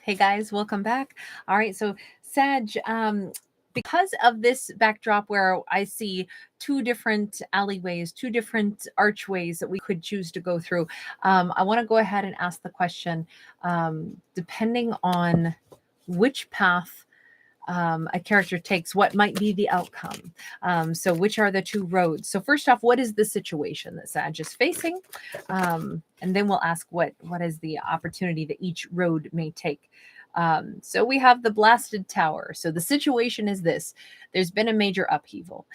Hey guys, welcome back. All right, so Sag, because of this backdrop where I see two different alleyways, two different archways that we could choose to go through, I want to go ahead and ask the question, depending on which path a character takes, what might be the outcome. So which are the two roads? So first off, what is the situation that Sag is facing? And then we'll ask what is the opportunity that each road may take. So we have the blasted tower. So the situation is this: there's been a major upheaval.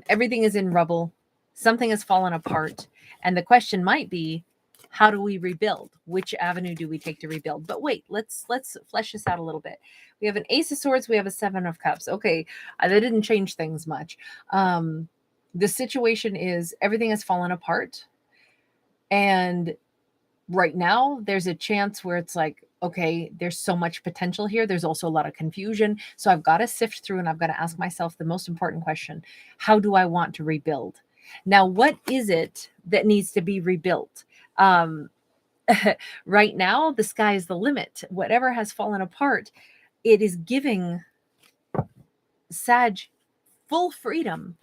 Everything is in rubble. Something has fallen apart. And the question might be, how do we rebuild? Which avenue do we take to rebuild? But wait, let's flesh this out a little bit. We have an Ace of Swords. We have a Seven of Cups. Okay, that didn't change things much. The situation is everything has fallen apart. And right now, there's a chance where it's like, okay, there's so much potential here. There's also a lot of confusion. So I've got to sift through and I've got to ask myself the most important question: how do I want to rebuild? Now, what is it that needs to be rebuilt? Right now, the sky is the limit. Whatever has fallen apart, it is giving Sag full freedom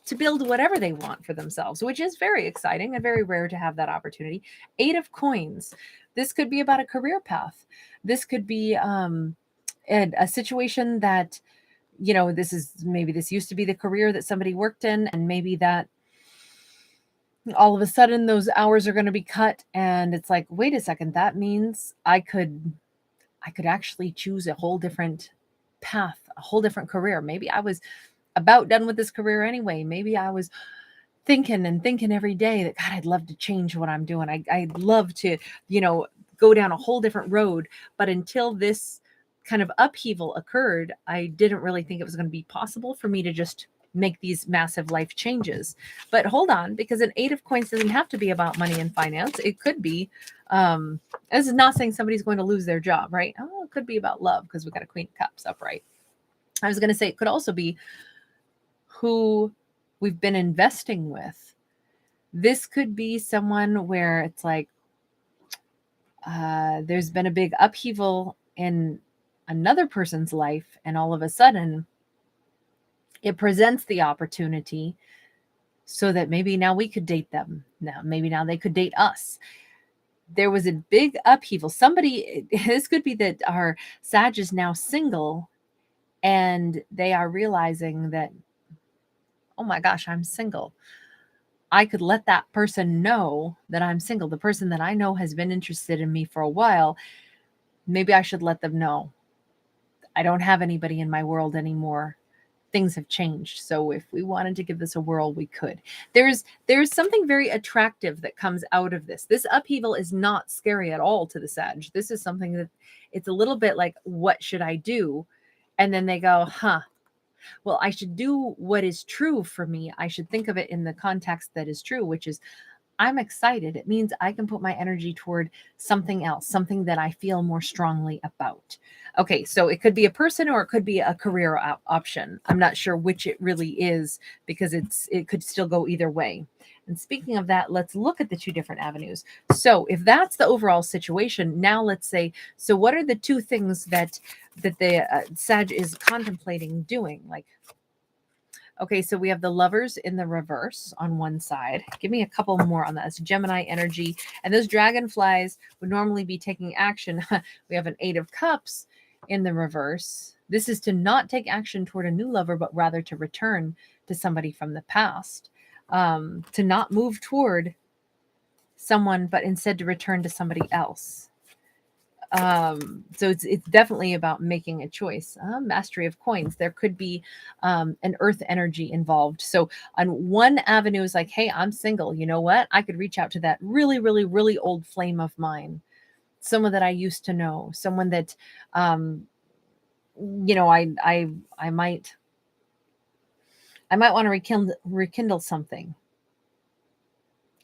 to build whatever they want for themselves, which is very exciting and very rare to have that opportunity. 8 of Coins. This could be about a career path. This could be a situation that, this used to be the career that somebody worked in, and maybe that all of a sudden those hours are going to be cut, and it's like, wait a second, that means I could actually choose a whole different path, a whole different career. Maybe I was about done with this career anyway. Maybe I was thinking every day that, God, I'd love to change what I'm doing. I'd love to, go down a whole different road. But until this kind of upheaval occurred, I didn't really think it was going to be possible for me to just make these massive life changes. But hold on, because an 8 of Coins doesn't have to be about money and finance. It could be, this is not saying somebody's going to lose their job, right? Oh, it could be about love, because we've got a Queen of Cups upright. I was going to say it could also be who we've been investing with. This could be someone where it's like, there's been a big upheaval in another person's life, and all of a sudden it presents the opportunity so that maybe now we could date them. Maybe now they could date us. There was a big upheaval. This could be that our Sag is now single, and they are realizing that, oh my gosh, I'm single. I could let that person know that I'm single. The person that I know has been interested in me for a while. Maybe I should let them know I don't have anybody in my world anymore. Things have changed. So if we wanted to give this a whirl, we could. There's something very attractive that comes out of this. This upheaval is not scary at all to the Sag. This is something that it's a little bit like, what should I do? And then they go, well, I should do what is true for me. I should think of it in the context that is true, which is, I'm excited. It means I can put my energy toward something else, something that I feel more strongly about. Okay, so it could be a person or it could be a career option. I'm not sure which it really is, because it could still go either way. And speaking of that, let's look at the two different avenues. So if that's the overall situation, now let's say, so what are the two things that the Sag is contemplating doing? Like, okay, so we have the Lovers in the reverse on one side. Give me a couple more on that. It's Gemini energy. And those dragonflies would normally be taking action. We have an 8 of Cups in the reverse. This is to not take action toward a new lover, but rather to return to somebody from the past. To not move toward someone, but instead to return to somebody else. So it's definitely about making a choice. Mastery of Coins. There could be an earth energy involved. So on one avenue is like, hey, I'm single. You know what? I could reach out to that really, really, really old flame of mine. Someone that I used to know. Someone that, I might want to rekindle something.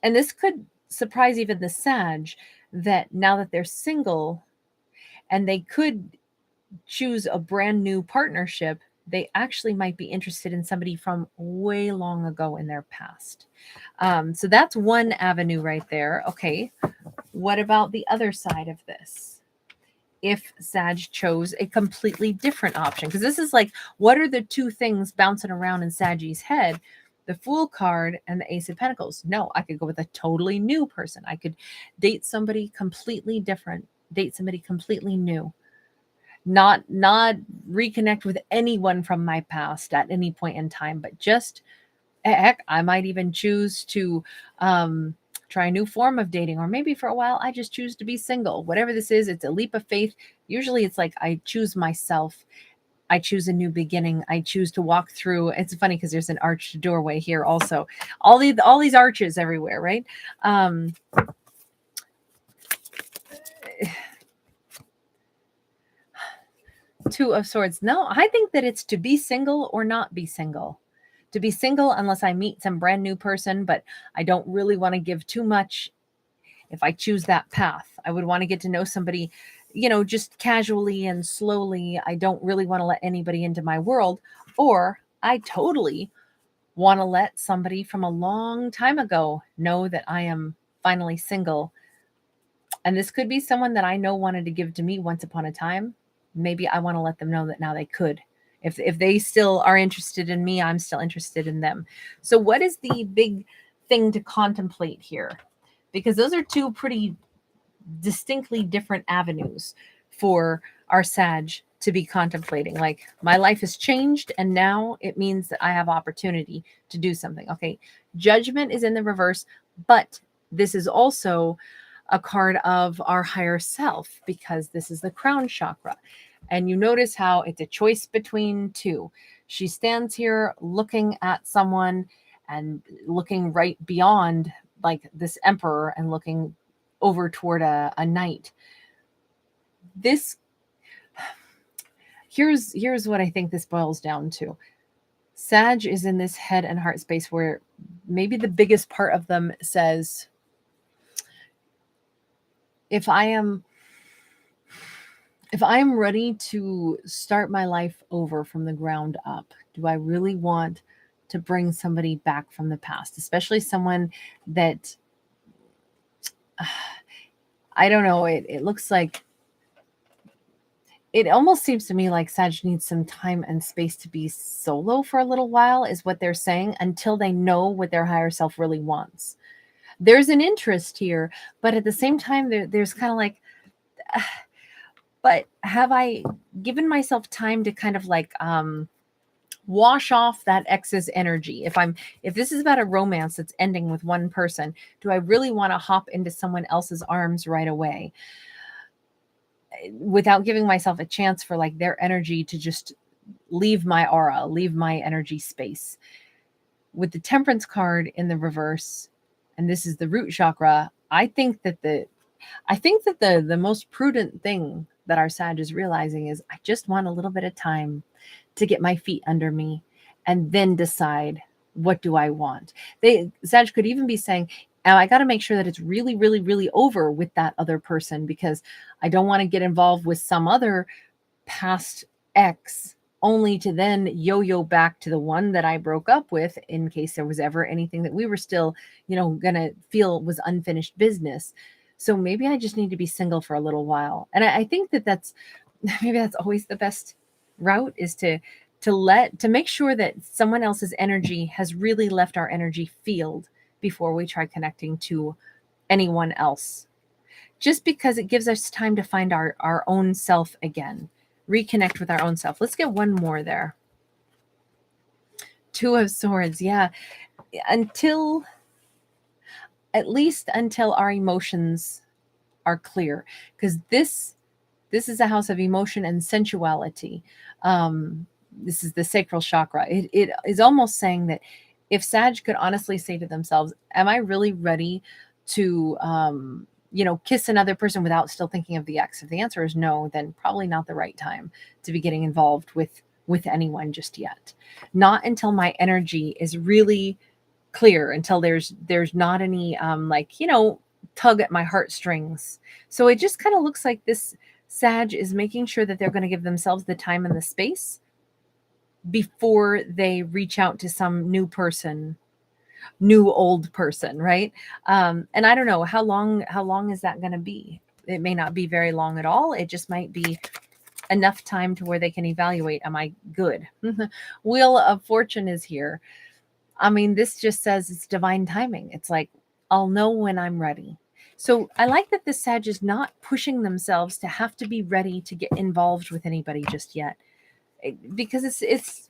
And this could surprise even the Sag, that now that they're single and they could choose a brand new partnership, they actually might be interested in somebody from way long ago in their past. So that's one avenue right there. Okay, what about the other side of this? if Sag chose a completely different option. Because this is like, what are the two things bouncing around in Saggy's head? The Fool card and the Ace of Pentacles. No, I could go with a totally new person. I could date somebody completely different, date somebody completely new. Not reconnect with anyone from my past at any point in time, but just, heck, I might even choose to try a new form of dating, or maybe for a while I just choose to be single. Whatever this is, it's a leap of faith. Usually it's like I choose myself. I choose a new beginning. I choose to walk through. It's funny because there's an arched doorway here also. All these arches everywhere, right? Two of Swords. No, I think that it's to be single or not be single. To be single unless I meet some brand new person, but I don't really want to give too much. If I choose that path, I would want to get to know somebody, just casually and slowly. I don't really want to let anybody into my world, or I totally want to let somebody from a long time ago know that I am finally single. And this could be someone that I know wanted to give to me once upon a time. Maybe I want to let them know that now they could. If they still are interested in me, I'm still interested in them. So what is the big thing to contemplate here? Because those are two pretty distinctly different avenues for our Sag to be contemplating. Like, my life has changed and now it means that I have opportunity to do something. Okay, Judgment is in the reverse, but this is also a card of our higher self, because this is the crown chakra. And you notice how it's a choice between two. She stands here looking at someone and looking right beyond, like, this emperor, and looking over toward a knight. Here's what I think this boils down to. Sag is in this head and heart space where maybe the biggest part of them says, if I am ready to start my life over from the ground up, do I really want to bring somebody back from the past, especially someone that I don't know, it looks like, it almost seems to me like Sag needs some time and space to be solo for a little while, is what they're saying, until they know what their higher self really wants. There's an interest here, but at the same time, there's kind of like, but have I given myself time to kind of like wash off that ex's energy? If this is about a romance that's ending with one person, do I really want to hop into someone else's arms right away without giving myself a chance for like their energy to just leave my aura, leave my energy space? With the Temperance card in the reverse, and this is the root chakra, I think that the most prudent thing that our Sag is realizing is, I just want a little bit of time to get my feet under me and then decide, what do I want? Sag could even be saying, I got to make sure that it's really, really, really over with that other person, because I don't want to get involved with some other past ex only to then yo-yo back to the one that I broke up with, in case there was ever anything that we were still, gonna feel was unfinished business. So maybe I just need to be single for a little while. And I think that's maybe that's always the best route, is to make sure that someone else's energy has really left our energy field before we try connecting to anyone else. Just because it gives us time to find our own self again, reconnect with our own self. Let's get one more there. Two of Swords. Yeah. At least until our emotions are clear, because this is a house of emotion and sensuality. This is the sacral chakra. It is almost saying that if Sag could honestly say to themselves, am I really ready to kiss another person without still thinking of the ex? If the answer is no, then probably not the right time to be getting involved with anyone just yet. Not until my energy is really clear, until there's not any tug at my heartstrings. So it just kind of looks like this Sag is making sure that they're going to give themselves the time and the space before they reach out to some new old person, right? And I don't know how long is that going to be. It may not be very long at all. It just might be enough time to where they can evaluate, am I good? Wheel of Fortune is here. I mean, this just says it's divine timing. It's like, I'll know when I'm ready. So I like that this Sag is not pushing themselves to have to be ready to get involved with anybody just yet. Because it's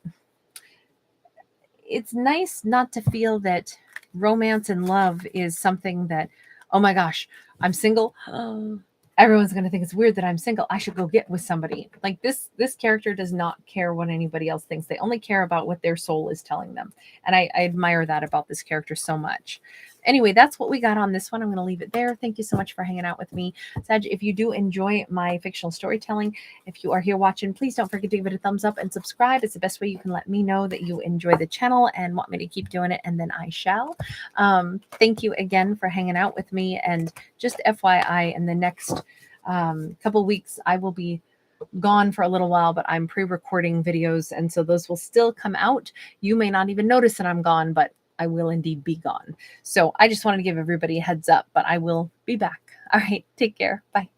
nice not to feel that romance and love is something that, oh my gosh, I'm single. Everyone's going to think it's weird that I'm single. I should go get with somebody. Like this character does not care what anybody else thinks. They only care about what their soul is telling them. And I admire that about this character so much. Anyway, that's what we got on this one. I'm going to leave it there. Thank you so much for hanging out with me. Sag, if you do enjoy my fictional storytelling, if you are here watching, please don't forget to give it a thumbs up and subscribe. It's the best way you can let me know that you enjoy the channel and want me to keep doing it, and then I shall. Thank you again for hanging out with me. And just FYI, in the next couple weeks, I will be gone for a little while, but I'm pre-recording videos, and so those will still come out. You may not even notice that I'm gone, but I will indeed be gone. So I just wanted to give everybody a heads up, but I will be back. All right, take care. Bye.